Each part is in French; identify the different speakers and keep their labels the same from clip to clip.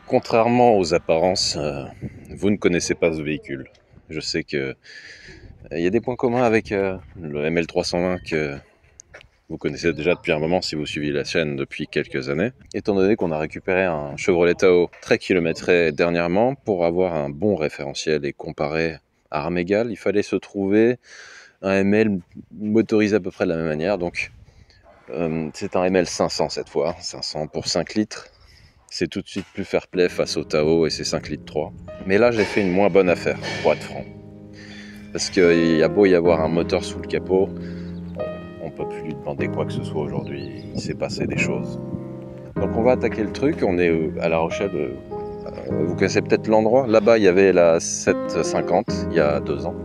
Speaker 1: Contrairement aux apparences, vous ne connaissez pas ce véhicule. Je sais que il y a des points communs avec le ML320 que vous connaissez déjà depuis un moment si vous suivez la chaîne depuis quelques années. Étant donné qu'on a récupéré un Chevrolet Tahoe très kilométré dernièrement, pour avoir un bon référentiel et comparer à armes égales, il fallait se trouver un ML motorisé à peu près de la même manière. Donc c'est un ML 500 cette fois, 500 pour 5 litres. C'est tout de suite plus fair play face au Tahoe et ses 5 litres 3. Mais là, j'ai fait une moins bonne affaire, pour être franc. Parce qu'il y a beau y avoir un moteur sous le capot, on peut plus lui demander quoi que ce soit aujourd'hui. Il s'est passé des choses. Donc on va attaquer le truc. On est à La Rochelle. Vous connaissez peut-être l'endroit. Là-bas, il y avait la 750 il y a 2 ans.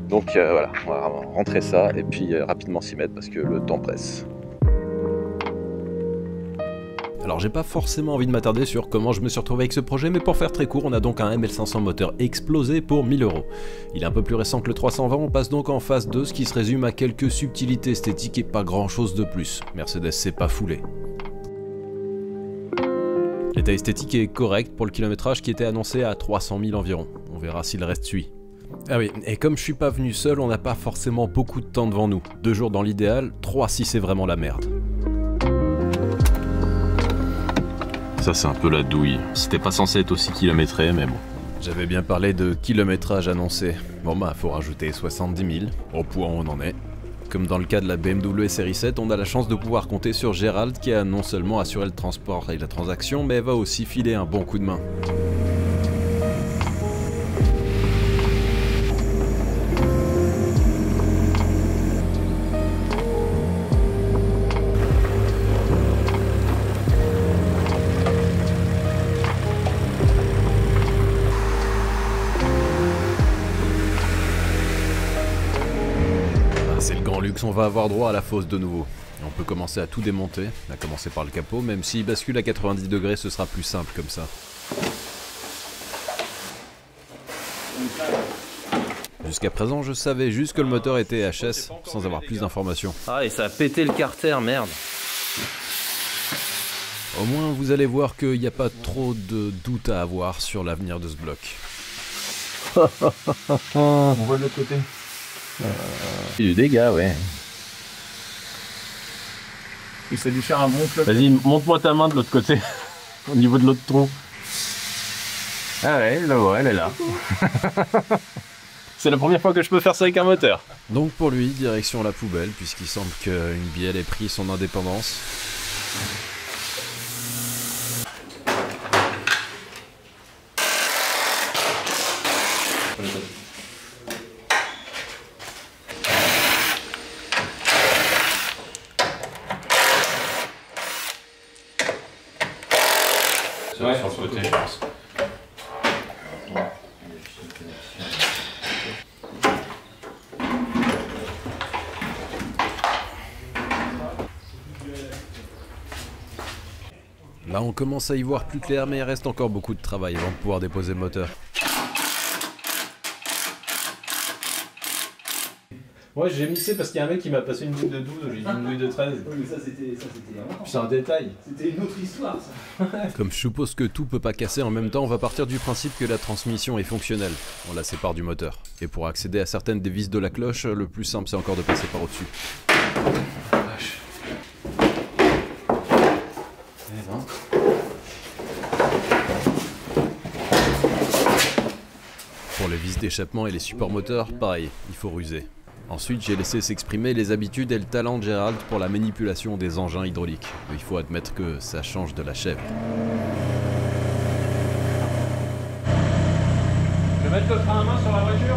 Speaker 1: Donc voilà, on va rentrer ça et puis rapidement s'y mettre parce que le temps presse.
Speaker 2: Alors j'ai pas forcément envie de m'attarder sur comment je me suis retrouvé avec ce projet, mais pour faire très court, on a donc un ML500 moteur explosé pour 1000 €. Il est un peu plus récent que le 320, on passe donc en phase 2, ce qui se résume à quelques subtilités esthétiques et pas grand chose de plus. Mercedes s'est pas foulé. L'état esthétique est correct pour le kilométrage qui était annoncé à 300 000 environ. On verra si le reste suit. Ah oui, et comme je suis pas venu seul, on n'a pas forcément beaucoup de temps devant nous. 2 jours dans l'idéal, 3 si c'est vraiment la merde.
Speaker 1: Ça c'est un peu la douille. C'était pas censé être aussi kilométré, mais bon.
Speaker 2: J'avais bien parlé de kilométrage annoncé. Bon bah faut rajouter 70 000, au point où on en est. Comme dans le cas de la BMW série 7, on a la chance de pouvoir compter sur Gérald qui a non seulement assuré le transport et la transaction, mais va aussi filer un bon coup de main. C'est le grand luxe, on va avoir droit à la fosse de nouveau. On peut commencer à tout démonter, à commencer par le capot, même s'il bascule à 90 degrés, ce sera plus simple comme ça. Jusqu'à présent, je savais juste que le moteur était HS, sans avoir plus d'informations.
Speaker 3: Ah, et ça a pété le carter, merde.
Speaker 2: Au moins, vous allez voir qu'il n'y a pas trop de doute à avoir sur l'avenir de ce bloc.
Speaker 4: On voit de l'autre côté.
Speaker 3: Du dégât, ouais.
Speaker 4: Il s'est dû faire un bon flop.
Speaker 3: Vas-y, monte-moi ta main de l'autre côté, au niveau de l'autre trou. Ah ouais, la vois, elle est là. C'est la première fois que je peux faire ça avec un moteur.
Speaker 2: Donc pour lui, direction la poubelle, puisqu'il semble qu'une bielle ait pris son indépendance.
Speaker 3: Ouais, sur le côté, je pense.
Speaker 2: Là, on commence à y voir plus clair, mais il reste encore beaucoup de travail avant de pouvoir déposer le moteur.
Speaker 4: Ouais, j'ai missé parce qu'il y a un mec qui m'a passé une bouille de 12, j'ai dit une bouille de 13.
Speaker 5: Oui, mais ça c'était
Speaker 4: C'est un détail.
Speaker 5: C'était une autre histoire ça.
Speaker 2: Comme je suppose que tout peut pas casser en même temps, on va partir du principe que la transmission est fonctionnelle. On la sépare du moteur. Et pour accéder à certaines des vis de la cloche, le plus simple c'est encore de passer par au-dessus. Pour les vis d'échappement et les supports moteurs, pareil, il faut ruser. Ensuite, j'ai laissé s'exprimer les habitudes et le talent de Gérald pour la manipulation des engins hydrauliques. Il faut admettre que ça change de la chèvre.
Speaker 4: Je vais mettre le frein à main sur la voiture.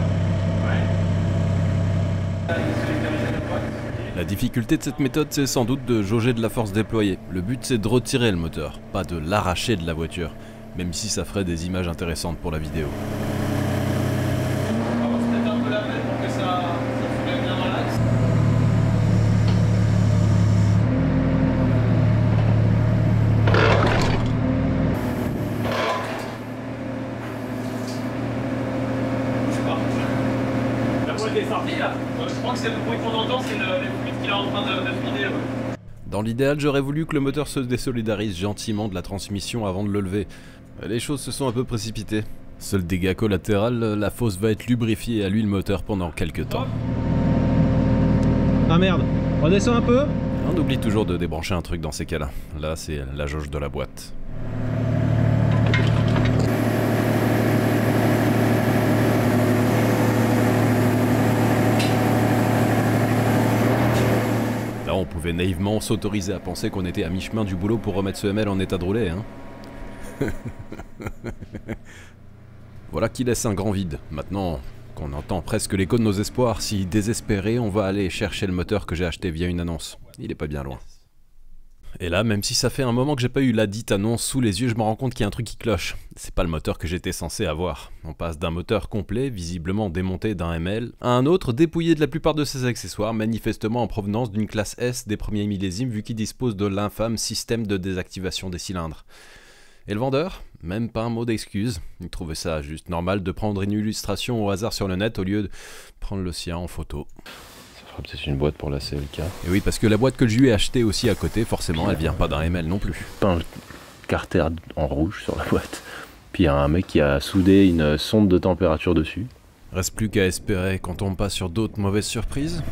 Speaker 2: La difficulté de cette méthode, c'est sans doute de jauger de la force déployée. Le but, c'est de retirer le moteur, pas de l'arracher de la voiture, même si ça ferait des images intéressantes pour la vidéo.
Speaker 4: Je crois que c'est le bruit qu'on entend, c'est le fluide qu'il est en train de filer.
Speaker 2: Dans l'idéal, j'aurais voulu que le moteur se désolidarise gentiment de la transmission avant de le lever. Les choses se sont un peu précipitées. Seul dégât collatéral, la fosse va être lubrifiée à l'huile moteur pendant quelques temps.
Speaker 6: Ah merde, redescends un peu.
Speaker 2: On oublie toujours de débrancher un truc dans ces cas-là. Là, c'est la jauge de la boîte. Là, on pouvait naïvement s'autoriser à penser qu'on était à mi-chemin du boulot pour remettre ce ML en état de rouler, hein. Voilà qui laisse un grand vide. Maintenant qu'on entend presque l'écho de nos espoirs, si désespéré, on va aller chercher le moteur que j'ai acheté via une annonce. Il est pas bien loin. Et là, même si ça fait un moment que j'ai pas eu la dite annonce sous les yeux, je me rends compte qu'il y a un truc qui cloche. C'est pas le moteur que j'étais censé avoir. On passe d'un moteur complet, visiblement démonté d'un ML, à un autre dépouillé de la plupart de ses accessoires, manifestement en provenance d'une classe S des premiers millésimes vu qu'il dispose de l'infâme système de désactivation des cylindres. Et le vendeur? Même pas un mot d'excuse. Il trouvait ça juste normal de prendre une illustration au hasard sur le net au lieu de prendre le sien en photo.
Speaker 1: Ça fera peut-être une boîte pour la CLK.
Speaker 2: Et oui, parce que la boîte que je lui ai achetée aussi à côté, forcément, elle vient pas d'un ML non plus.
Speaker 1: Peint le carter en rouge sur la boîte. Puis il y a un mec qui a soudé une sonde de température dessus.
Speaker 2: Reste plus qu'à espérer qu'on tombe pas sur d'autres mauvaises surprises.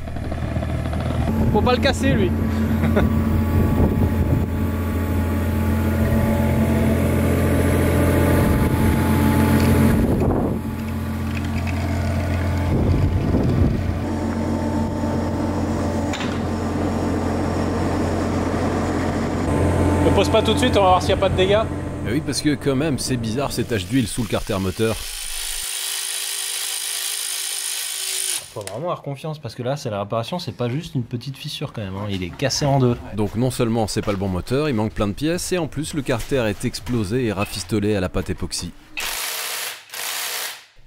Speaker 6: Faut pas le casser lui.
Speaker 5: Ne pose pas tout de suite, on va voir s'il n'y a pas de dégâts.
Speaker 2: Et oui, parce que quand même, c'est bizarre ces taches d'huile sous le carter moteur.
Speaker 6: Faut vraiment avoir confiance parce que là, c'est la réparation, c'est pas juste une petite fissure quand même, hein. Il est cassé en deux.
Speaker 2: Donc non seulement c'est pas le bon moteur, il manque plein de pièces, et en plus le carter est explosé et rafistolé à la pâte époxy.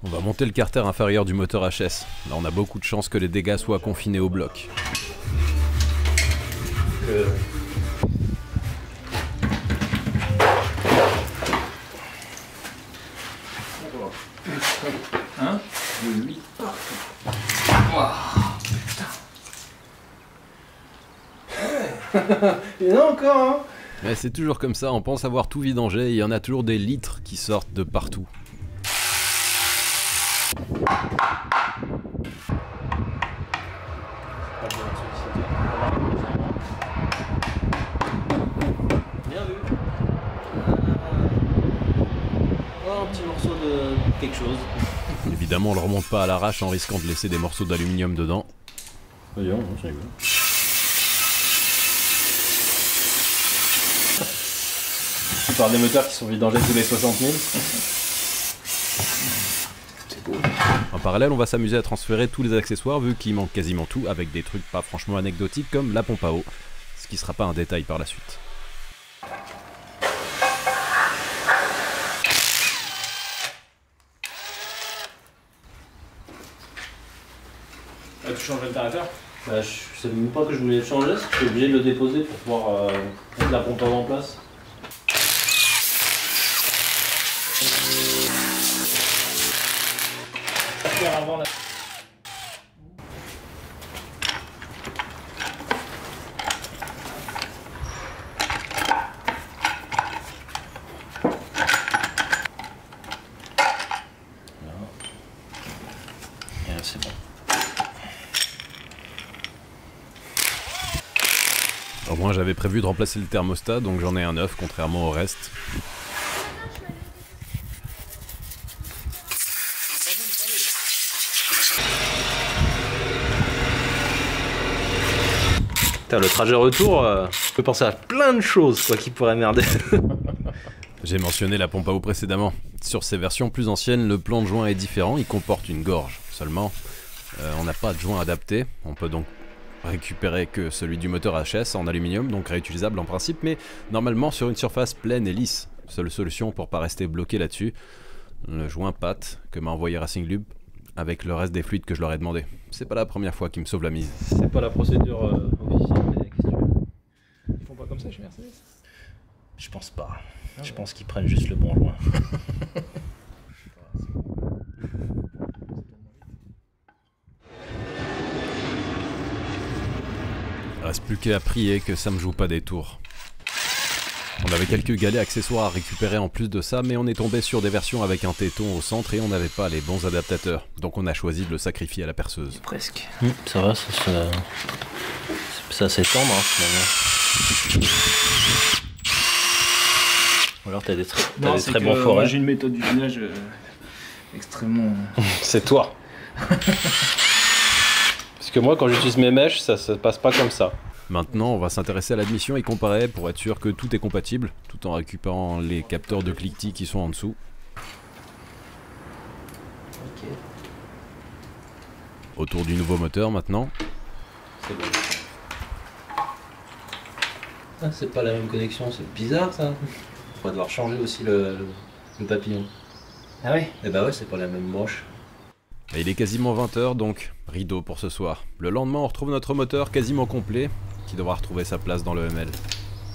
Speaker 2: On va monter le carter inférieur du moteur HS. Là on a beaucoup de chances que les dégâts soient confinés au bloc.
Speaker 5: Hein?
Speaker 6: Il y en a encore, hein.
Speaker 2: Mais c'est toujours comme ça, on pense avoir tout vidangé, et il y en a toujours des litres qui sortent de partout.
Speaker 6: Bien vu. Oh, un petit morceau de quelque chose.
Speaker 2: Évidemment on le remonte pas à l'arrache en risquant de laisser des morceaux d'aluminium dedans.
Speaker 3: Voyons, c'est rigolo. Tu parles des moteurs qui sont vidangés tous les 60 000.
Speaker 2: En parallèle, on va s'amuser à transférer tous les accessoires vu qu'il manque quasiment tout avec des trucs pas franchement anecdotiques comme la pompe à eau, ce qui sera pas un détail par la suite.
Speaker 5: Ah, tu changes l'alternateur?
Speaker 6: Bah, je sais même pas que je voulais le changer, je suis obligé de le déposer pour pouvoir mettre la pompe à eau en place.
Speaker 5: Avant, là.
Speaker 6: C'est bon.
Speaker 2: Au moins j'avais prévu de remplacer le thermostat, donc j'en ai un neuf contrairement au reste.
Speaker 6: Putain, le trajet retour, je peux penser à plein de choses quoi qui pourraient merder.
Speaker 2: J'ai mentionné la pompe à eau précédemment. Sur ces versions plus anciennes, le plan de joint est différent, il comporte une gorge. Seulement, on n'a pas de joint adapté, on peut donc récupérer que celui du moteur HS en aluminium, donc réutilisable en principe, mais normalement sur une surface pleine et lisse. Seule solution pour pas rester bloqué là-dessus, le joint pâte que m'a envoyé Racing Lube avec le reste des fluides que je leur ai demandé. C'est pas la première fois qu'ils me sauvent la mise.
Speaker 6: C'est pas la procédure officielle, mais qu'est-ce que tu veux?
Speaker 5: Ils font pas comme ça chez Mercedes?
Speaker 6: Je pense pas. Je pense qu'ils prennent juste le bon joint.
Speaker 2: Reste plus qu'à prier que ça me joue pas des tours. On avait quelques galets accessoires à récupérer en plus de ça, mais on est tombé sur des versions avec un téton au centre et on n'avait pas les bons adaptateurs. Donc on a choisi de le sacrifier à la perceuse.
Speaker 6: Presque. Ça va, ça s'étend finalement. Ou alors t'as des très bons forêts.
Speaker 3: Moi j'ai une méthode d'usinage extrêmement...
Speaker 5: C'est toi. Parce que moi, quand j'utilise mes mèches, ça se passe pas comme ça.
Speaker 2: Maintenant, on va s'intéresser à l'admission et comparer pour être sûr que tout est compatible, tout en récupérant les capteurs de cliquetis qui sont en dessous.
Speaker 6: Ok.
Speaker 2: Autour du nouveau moteur maintenant.
Speaker 6: C'est bon. Ah, c'est pas la même connexion, c'est bizarre ça. On va devoir changer aussi le papillon. Ah oui? Eh bah ouais, c'est pas la même branche.
Speaker 2: Et il est quasiment 20h donc, rideau pour ce soir. Le lendemain, on retrouve notre moteur quasiment complet, qui devra retrouver sa place dans le ML.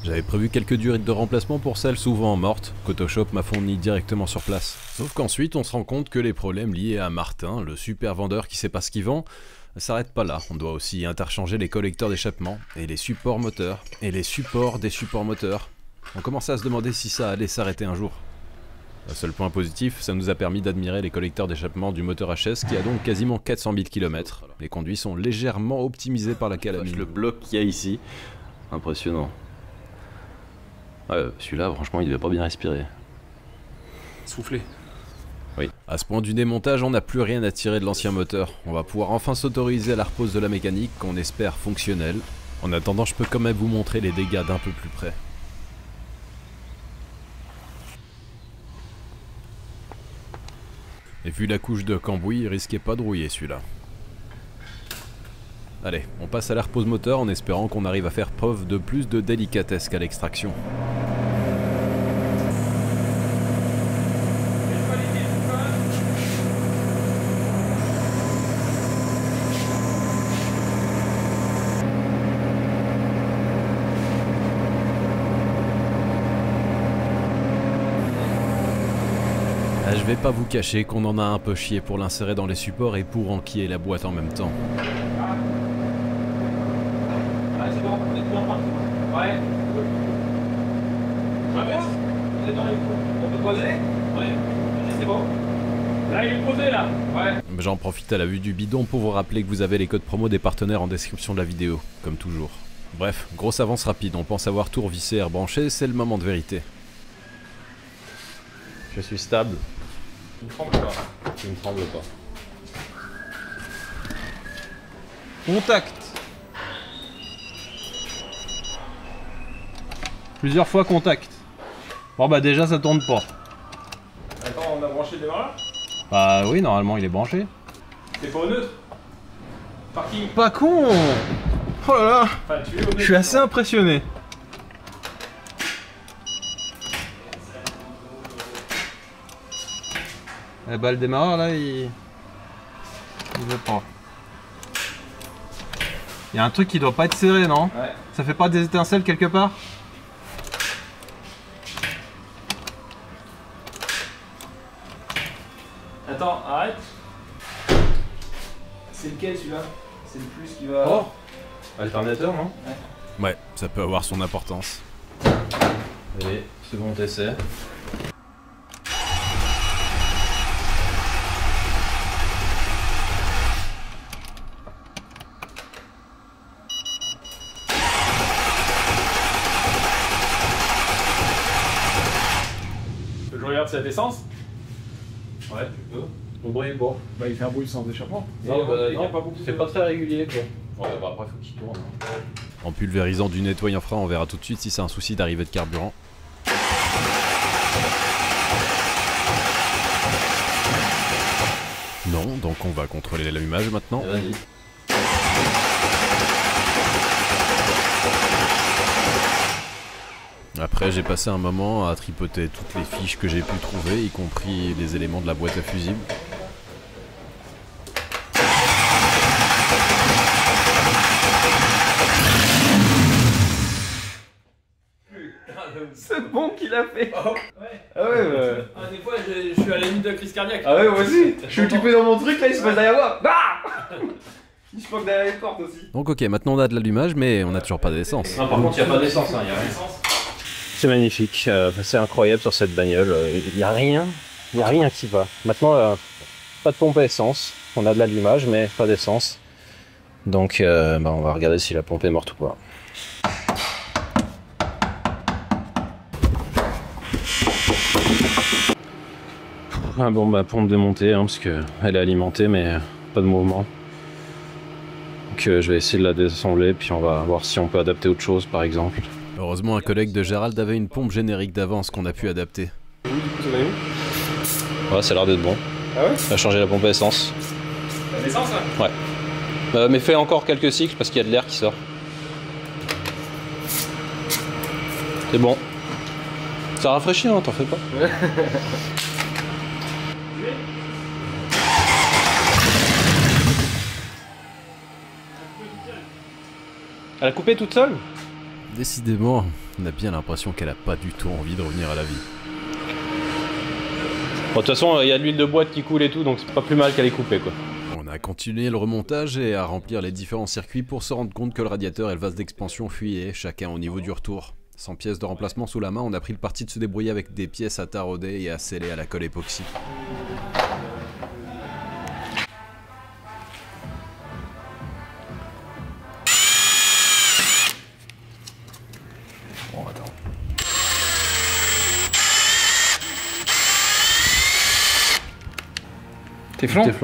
Speaker 2: J'avais prévu quelques durées de remplacement pour celles souvent mortes, qu'Autoshop m'a fourni directement sur place. Sauf qu'ensuite, on se rend compte que les problèmes liés à Martin, le super vendeur qui sait pas ce qu'il vend, ne s'arrêtent pas là. On doit aussi interchanger les collecteurs d'échappement, et les supports moteurs, et les supports des supports moteurs. On commençait à se demander si ça allait s'arrêter un jour. Le seul point positif, ça nous a permis d'admirer les collecteurs d'échappement du moteur HS qui a donc quasiment 400 000 km. Les conduits sont légèrement optimisés par la calamine.
Speaker 1: Le bloc qu'il y a ici, impressionnant. Ouais, celui-là, franchement, il devait pas bien respirer.
Speaker 5: Soufflé.
Speaker 2: Oui. À ce point du démontage, on n'a plus rien à tirer de l'ancien moteur. On va pouvoir enfin s'autoriser à la repose de la mécanique qu'on espère fonctionnelle. En attendant, je peux quand même vous montrer les dégâts d'un peu plus près. Et vu la couche de cambouis, il risquait pas de rouiller celui-là. Allez, on passe à la repose moteur en espérant qu'on arrive à faire preuve de plus de délicatesse qu'à l'extraction. Je vais pas vous cacher qu'on en a un peu chié pour l'insérer dans les supports et pour enquiller la boîte en même temps.
Speaker 4: Ouais, c'est bon, on est tout en partie. Ouais. On est dans les coups. On peut poser? Ouais. C'est bon. Là, il est posé, là. Ouais.
Speaker 2: J'en profite à la vue du bidon pour vous rappeler que vous avez les codes promo des partenaires en description de la vidéo, comme toujours. Bref, grosse avance rapide, on pense avoir tout revissé et rebranché, c'est le moment de vérité.
Speaker 5: Je suis stable.
Speaker 4: Tu ne trembles pas.
Speaker 5: Tu ne trembles pas.
Speaker 3: Contact. Plusieurs fois contact. Bon bah déjà ça tourne pas.
Speaker 4: Attends, on a branché le démarrage?
Speaker 3: Bah oui, normalement il est branché.
Speaker 4: T'es pas au neutre? Parking.
Speaker 3: Pas con. Oh là là.
Speaker 4: Enfin, tu es au neutre.
Speaker 3: Je suis assez impressionné. Eh bah le démarreur là il veut pas. Il y a un truc qui doit pas être serré, non?
Speaker 4: Ouais.
Speaker 3: Ça fait pas des étincelles quelque part?
Speaker 4: Attends, arrête. C'est lequel celui-là? C'est le plus qui va...
Speaker 3: Oh. Alternateur, non?
Speaker 2: Ouais, ça peut avoir son importance.
Speaker 3: Allez, second essai.
Speaker 4: Je regarde cette essence. Ouais, tu peux.
Speaker 3: Le bruit, bon.
Speaker 5: Bah, il fait un bruit sans échappement.
Speaker 3: Non, bah,
Speaker 4: il y a
Speaker 3: non,
Speaker 4: pas beaucoup
Speaker 3: c'est
Speaker 4: de-
Speaker 3: pas très régulier quoi. Ouais, bah après faut qu'il tourne.
Speaker 2: En pulvérisant du nettoyant frein, on verra tout de suite si c'est un souci d'arrivée de carburant. Non, donc on va contrôler l'allumage maintenant.
Speaker 3: Vas-y.
Speaker 2: Après, j'ai passé un moment à tripoter toutes les fiches que j'ai pu trouver, y compris les éléments de la boîte à fusibles.
Speaker 3: C'est bon qu'il a fait.
Speaker 4: Oh.
Speaker 3: Ah ouais,
Speaker 4: Ah, des fois, je suis à la limite de crise cardiaque.
Speaker 3: ah ouais, moi aussi. Je suis occupé dans mon truc là, il se passe derrière moi. Bah il se manque derrière les portes aussi.
Speaker 2: Donc ok, maintenant on a de l'allumage, mais on n'a toujours pas d'essence.
Speaker 3: Non, par contre, il n'y a pas d'essence, hein, y a rien.
Speaker 4: Essence.
Speaker 2: C'est magnifique, c'est incroyable sur cette bagnole, il n'y a rien qui va. Maintenant, pas de pompe à essence, on a de l'allumage mais pas d'essence. Donc on va regarder si la pompe est morte ou pas. Ah bon bah pompe démontée hein, parce qu'elle est alimentée mais pas de mouvement. Donc je vais essayer de la désassembler puis on va voir si on peut adapter autre chose par exemple. Heureusement un collègue de Gérald avait une pompe générique d'avance qu'on a pu adapter.
Speaker 3: Oui, du coup, ça va où?
Speaker 2: Ouais ça a l'air d'être bon.
Speaker 3: Ah ouais?
Speaker 2: On va changer la pompe à essence.
Speaker 3: L'essence là?
Speaker 2: Ouais. Mais fais encore quelques cycles parce qu'il y a de l'air qui sort. C'est bon. Ça rafraîchit hein, t'en fais pas. Elle a coupé toute seule? Décidément, on a bien l'impression qu'elle a pas du tout envie de revenir à la vie. Bon, de toute façon, il y a de l'huile de boîte qui coule et tout, donc c'est pas plus mal qu'elle ait coupé quoi. On a continué le remontage et à remplir les différents circuits pour se rendre compte que le radiateur et le vase d'expansion fuyaient, chacun au niveau du retour. Sans pièces de remplacement sous la main, on a pris le parti de se débrouiller avec des pièces à tarauder et à sceller à la colle époxy. Bon, attends.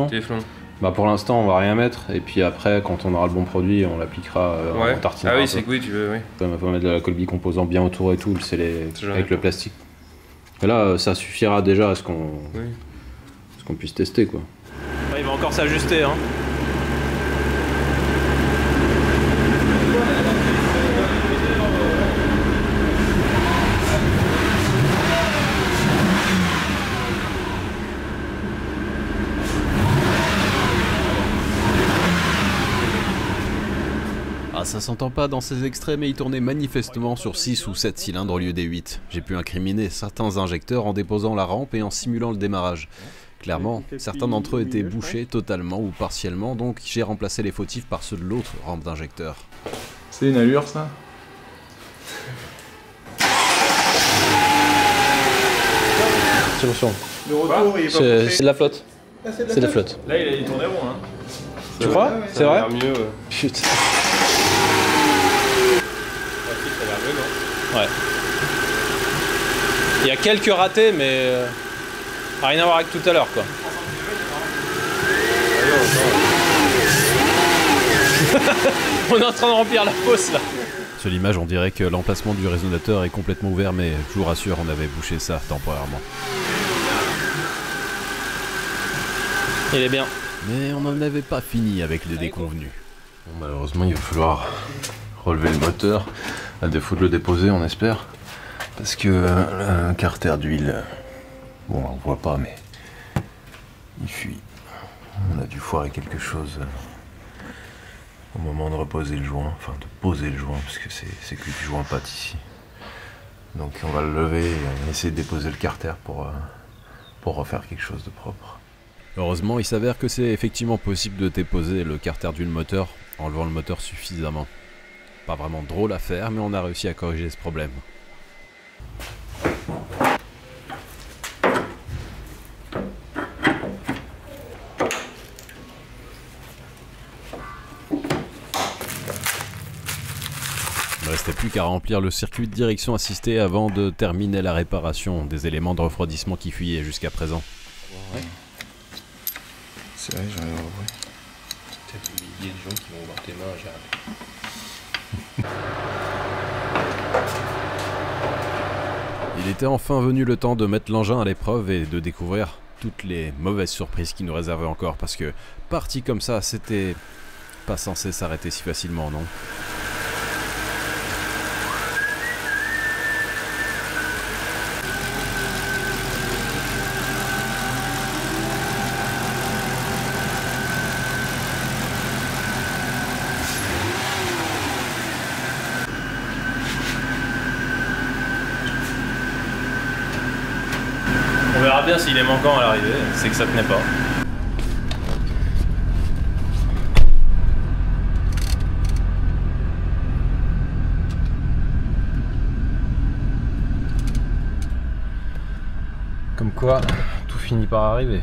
Speaker 3: Téflon?
Speaker 2: Bah pour l'instant on va rien mettre et puis après quand on aura le bon produit on l'appliquera en tartine.
Speaker 3: Ah oui c'est que oui tu veux oui.
Speaker 2: On va mettre de la colle bicomposant bien autour et tout, le sceller avec le plastique. Et là ça suffira déjà à ce qu'on puisse tester quoi.
Speaker 5: Ouais, il va encore s'ajuster hein.
Speaker 2: Ça s'entend pas dans ces extraits mais il tournait manifestement sur 6 ou 7 cylindres au lieu des 8. J'ai pu incriminer certains injecteurs en déposant la rampe et en simulant le démarrage. Clairement, certains d'entre eux étaient bouchés totalement ou partiellement, donc j'ai remplacé les fautifs par ceux de l'autre rampe d'injecteur.
Speaker 3: C'est une allure ça?
Speaker 2: Attention.
Speaker 3: Le retour il est pas poussé.
Speaker 2: C'est de la flotte.
Speaker 3: Ah,
Speaker 2: c'est de la flotte.
Speaker 3: Là il tournait rond hein.
Speaker 2: Tu crois? C'est vrai?
Speaker 3: Ça a l'air mieux.
Speaker 2: Putain.
Speaker 5: Ouais. Il y a quelques ratés, mais rien à voir avec tout à l'heure, quoi. On est en train de remplir la fosse, là.
Speaker 2: Sur l'image, on dirait que l'emplacement du résonateur est complètement ouvert, mais je vous rassure, on avait bouché ça temporairement.
Speaker 5: Il est bien.
Speaker 2: Mais on n'en avait pas fini avec les déconvenus. Bon, malheureusement, il va falloir relever le moteur, à défaut de le déposer, on espère. Parce que le carter d'huile, bon, on voit pas, mais il fuit. On a dû foirer quelque chose au moment de reposer le joint, enfin de poser le joint, parce que c'est que du joint pâte ici. Donc on va le lever et essayer de déposer le carter pour refaire quelque chose de propre. Heureusement, il s'avère que c'est effectivement possible de déposer le carter d'huile moteur en levant le moteur suffisamment. Pas vraiment drôle à faire, mais on a réussi à corriger ce problème. Il ne restait plus qu'à remplir le circuit de direction assistée avant de terminer la réparation des éléments de refroidissement qui fuyaient jusqu'à présent.
Speaker 3: Ouais. C'est vrai, j'en ai repris.
Speaker 6: Peut-être des milliers de gens qui vont voir tes mains, Gérald.
Speaker 2: Il était enfin venu le temps de mettre l'engin à l'épreuve et de découvrir toutes les mauvaises surprises qui nous réservaient encore, parce que parti comme ça, c'était pas censé s'arrêter si facilement, non?
Speaker 5: On verra bien s'il est manquant à l'arrivée, c'est que ça tenait pas.
Speaker 2: Comme quoi, tout finit par arriver.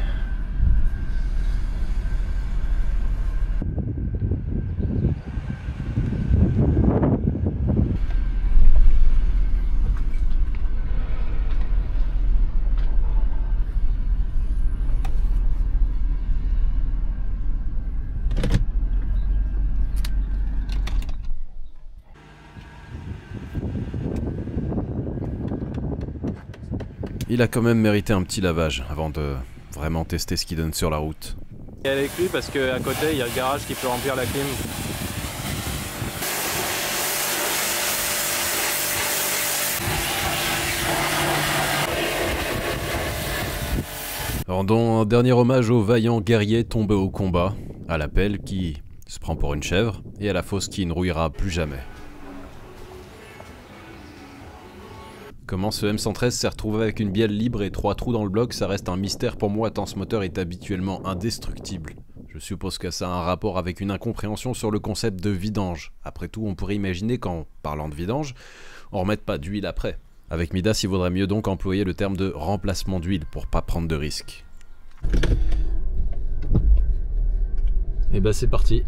Speaker 2: Il a quand même mérité un petit lavage avant de vraiment tester ce qu'il donne sur la route.
Speaker 5: Et avec lui parce qu'à côté il y a le garage qui peut remplir la clim.
Speaker 2: Rendons un dernier hommage au vaillant guerrier tombé au combat, à la pelle qui se prend pour une chèvre et à la fosse qui ne rouillera plus jamais. Comment ce M113 s'est retrouvé avec une bielle libre et 3 trous dans le bloc, ça reste un mystère pour moi tant ce moteur est habituellement indestructible. Je suppose que ça a un rapport avec une incompréhension sur le concept de vidange. Après tout, on pourrait imaginer qu'en parlant de vidange, on remette pas d'huile après. Avec Midas, il vaudrait mieux donc employer le terme de remplacement d'huile pour pas prendre de risques. Et bah c'est parti,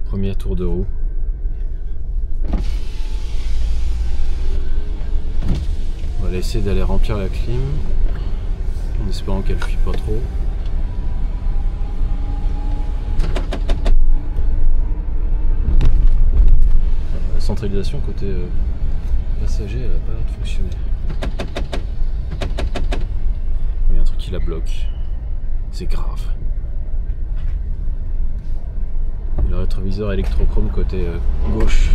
Speaker 2: premier tour de roue. On va essayer d'aller remplir la clim, en espérant qu'elle fuit pas trop. La centralisation côté passager, elle a pas l'air de fonctionner. Il y a un truc qui la bloque. C'est grave. Et le rétroviseur électrochrome côté gauche,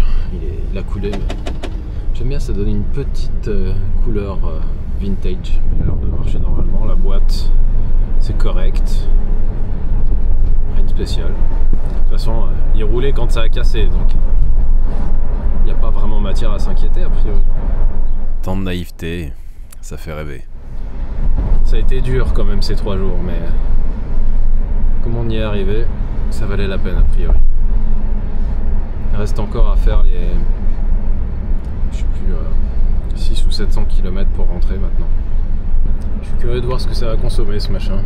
Speaker 2: il a coulé. Mais j'aime bien, ça donne une petite couleur vintage. Il a l'air de marcher normalement. La boîte, c'est correct. Rien de spécial. De toute façon, il roulait quand ça a cassé, donc il n'y a pas vraiment matière à s'inquiéter a priori. Tant de naïveté, ça fait rêver. Ça a été dur quand même ces 3 jours, mais comme on y est arrivé, ça valait la peine a priori. Il reste encore à faire les, je sais plus, 6 ou 700 km pour rentrer maintenant. Je suis curieux de voir ce que ça va consommer ce machin.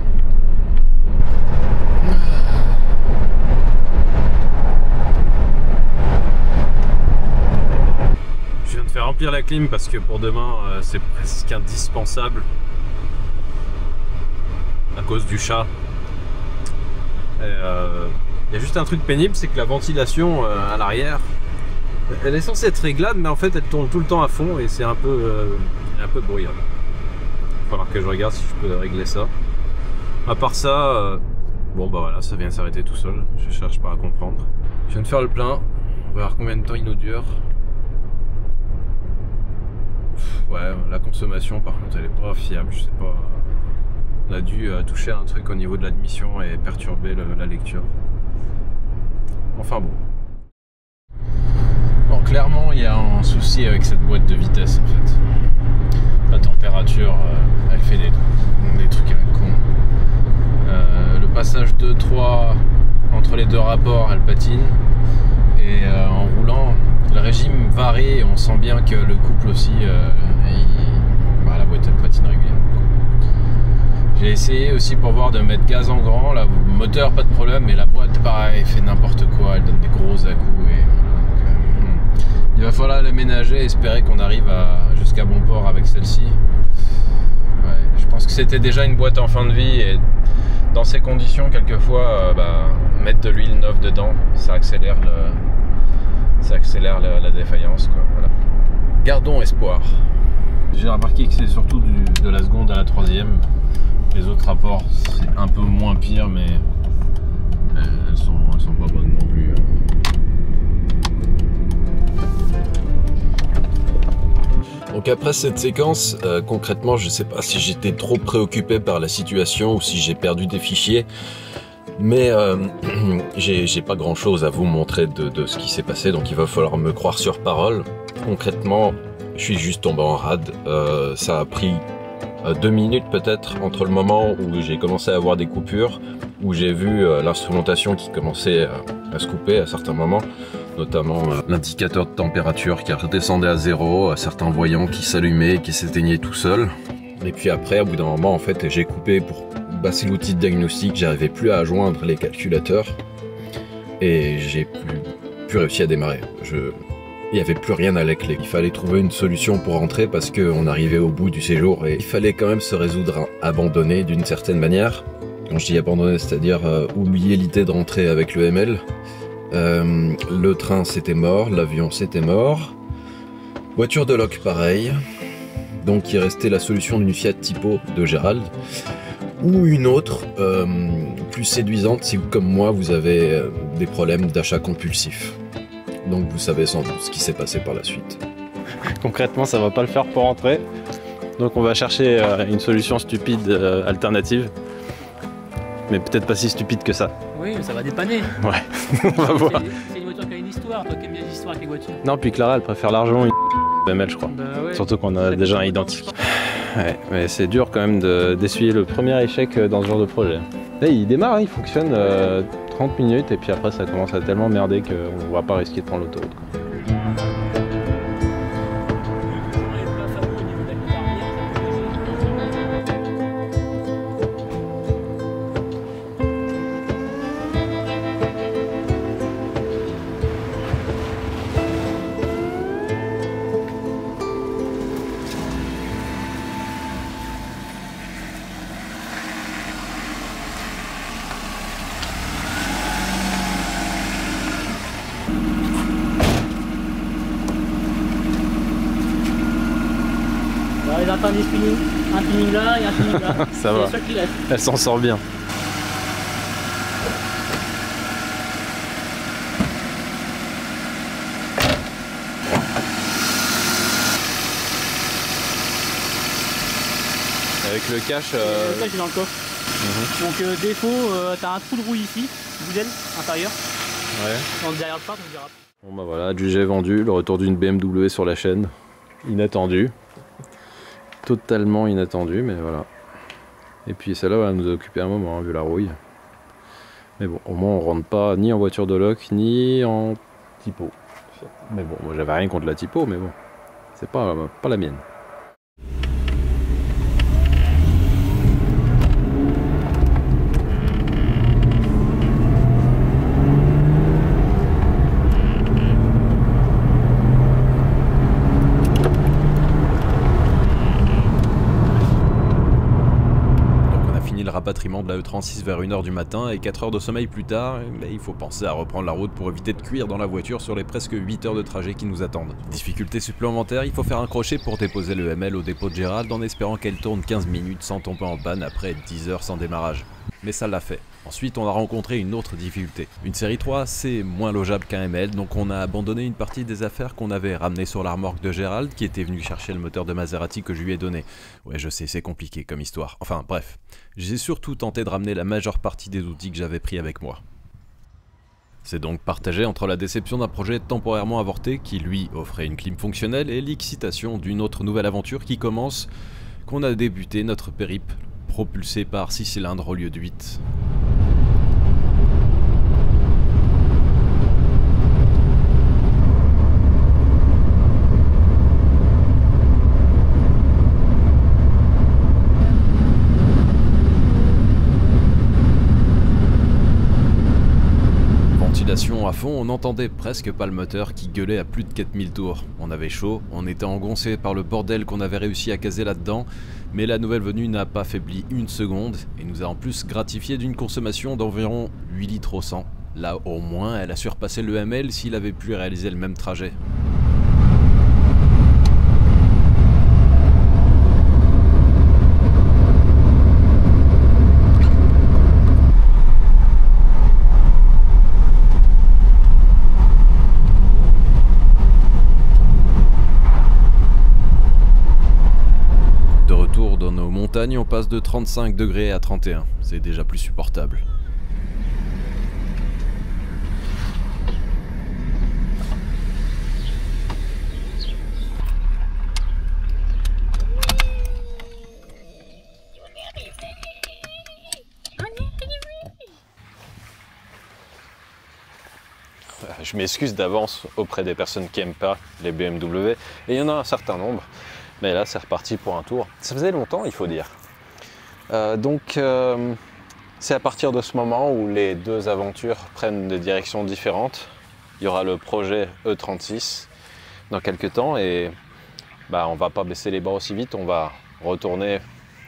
Speaker 2: Je viens de faire remplir la clim parce que pour demain c'est presque indispensable à cause du chat. Il y a juste un truc pénible, c'est que la ventilation à l'arrière, elle est censée être réglable, mais en fait elle tourne tout le temps à fond et c'est un peu bruyant. Il va falloir que je regarde si je peux régler ça. À part ça, bon bah voilà, ça vient de s'arrêter tout seul, je cherche pas à comprendre. Je viens de faire le plein, on va voir combien de temps il nous dure. Ouais, la consommation par contre elle est pas fiable, je sais pas. On a dû toucher un truc au niveau de l'admission et perturber la lecture. Enfin bon. Bon, clairement il y a un souci avec cette boîte de vitesse en fait. La température, elle fait des trucs à la con. Le passage 2-3 entre les deux rapports, elle patine. Et en roulant, le régime varie et on sent bien que le couple aussi, la boîte elle patine régulièrement. J'ai essayé aussi pour voir de mettre gaz en grand, le moteur pas de problème, mais la boîte pareil, fait n'importe quoi, elle donne des gros à-coups. Il va falloir l'aménager et espérer qu'on arrive jusqu'à bon port avec celle-ci. Ouais, je pense que c'était déjà une boîte en fin de vie et dans ces conditions, quelquefois, mettre de l'huile neuve dedans, ça accélère la défaillance, quoi. Voilà. Gardons espoir. J'ai remarqué que c'est surtout de la seconde à la troisième. Les autres rapports, c'est un peu moins pire, mais elles sont pas bonnes non plus. Donc après cette séquence, concrètement, je sais pas si j'étais trop préoccupé par la situation ou si j'ai perdu des fichiers. Mais j'ai pas grand chose à vous montrer de ce qui s'est passé, donc il va falloir me croire sur parole. Concrètement, je suis juste tombé en rade. Ça a pris 2 minutes peut-être entre le moment où j'ai commencé à avoir des coupures, où j'ai vu l'instrumentation qui commençait à se couper à certains moments, notamment l'indicateur de température qui redescendait à 0, certains voyants qui s'allumaient et qui s'éteignaient tout seuls. Et puis après, au bout d'un moment, en fait, j'ai coupé pour passer l'outil de diagnostic. J'arrivais plus à joindre les calculateurs et j'ai plus réussi à démarrer. Il n'y avait plus rien à la clé. Il fallait trouver une solution pour rentrer parce qu'on arrivait au bout du séjour et il fallait quand même se résoudre à abandonner d'une certaine manière. Quand je dis abandonner, c'est-à-dire oublier l'idée de rentrer avec le ML. Le train c'était mort, l'avion c'était mort. Voiture de loc pareil. Donc il restait la solution d'une Fiat Tipo de Gérald. Ou une autre, plus séduisante si comme moi vous avez des problèmes d'achat compulsif. Donc vous savez sans doute ce qui s'est passé par la suite.
Speaker 5: Concrètement, ça va pas le faire pour rentrer. Donc on va chercher une solution stupide alternative. Mais peut-être pas si stupide que ça.
Speaker 7: Oui, mais ça va dépanner.
Speaker 5: Ouais, on va voir.
Speaker 7: C'est une voiture qui a une histoire, toi qui aimes bien les histoires avec les voitures.
Speaker 5: Non, puis Clara, elle préfère largement une ML, je crois.
Speaker 7: Bah ouais.
Speaker 5: Surtout qu'on a déjà un identique. Ouais, mais c'est dur quand même d'essuyer le premier échec dans ce genre de projet. Là, il démarre, hein, il fonctionne 30 minutes et puis après ça commence à tellement merder qu'on va pas risquer de prendre l'autoroute.
Speaker 7: Il attend des spinnings. Un spinning là et un spinning là.
Speaker 5: Ça va.
Speaker 7: C'est le seul qui reste.
Speaker 5: Elle s'en sort bien. Avec le cache.
Speaker 7: Le cache est dans le coffre. Donc défaut, t'as un trou de rouille ici, boudelle intérieur.
Speaker 5: Ouais.
Speaker 7: Donc derrière le phare, on verra.
Speaker 5: Bon bah voilà, jugé vendu, le retour d'une BMW sur la chaîne. Inattendu. Totalement inattendu, mais voilà. Et puis celle-là va nous occuper un moment, hein, vu la rouille. Mais bon, au moins on rentre pas ni en voiture de loc, ni en typo. Mais bon, moi j'avais rien contre la typo, mais bon, c'est pas la mienne. Rapatriement de la E36 vers 1h du matin et 4 heures de sommeil plus tard, il faut penser à reprendre la route pour éviter de cuire dans la voiture sur les presque 8 heures de trajet qui nous attendent. Difficulté supplémentaire, il faut faire un crochet pour déposer le ML au dépôt de Gérald en espérant qu'elle tourne 15 minutes sans tomber en panne après 10 heures sans démarrage. Mais ça l'a fait. Ensuite, on a rencontré une autre difficulté. Une série 3, c'est moins logeable qu'un ML, donc on a abandonné une partie des affaires qu'on avait ramenées sur la remorque de Gérald, qui était venu chercher le moteur de Maserati que je lui ai donné. Ouais, je sais, c'est compliqué comme histoire. Enfin, bref. J'ai surtout tenté de ramener la majeure partie des outils que j'avais pris avec moi. C'est donc partagé entre la déception d'un projet temporairement avorté, qui lui offrait une clim fonctionnelle, et l'excitation d'une autre nouvelle aventure qui commence, qu'on a débuté notre périple, propulsé par 6 cylindres au lieu de 8. À fond, on n'entendait presque pas le moteur qui gueulait à plus de 4000 tours. On avait chaud, on était engoncé par le bordel qu'on avait réussi à caser là-dedans, mais la nouvelle venue n'a pas faibli une seconde et nous a en plus gratifié d'une consommation d'environ 8 litres au 100. Là au moins, elle a surpassé le ML s'il avait pu réaliser le même trajet. Dans nos montagnes, on passe de 35 degrés à 31. C'est déjà plus supportable. Je m'excuse d'avance auprès des personnes qui n'aiment pas les BMW, et il y en a un certain nombre.
Speaker 2: Mais là, c'est reparti pour un tour. Ça faisait longtemps, il faut dire. C'est à partir de ce moment où les deux aventures prennent des directions différentes. Il y aura le projet E36 dans quelques temps et on va pas baisser les bras aussi vite. On va retourner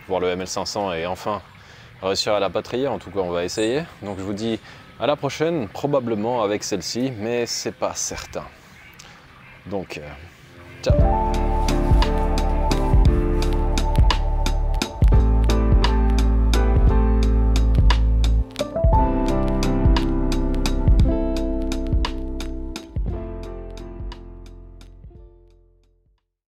Speaker 2: voir le ML500 et enfin réussir à la patrier. En tout cas, on va essayer. Donc je vous dis à la prochaine, probablement avec celle-ci, mais c'est pas certain. Donc, ciao!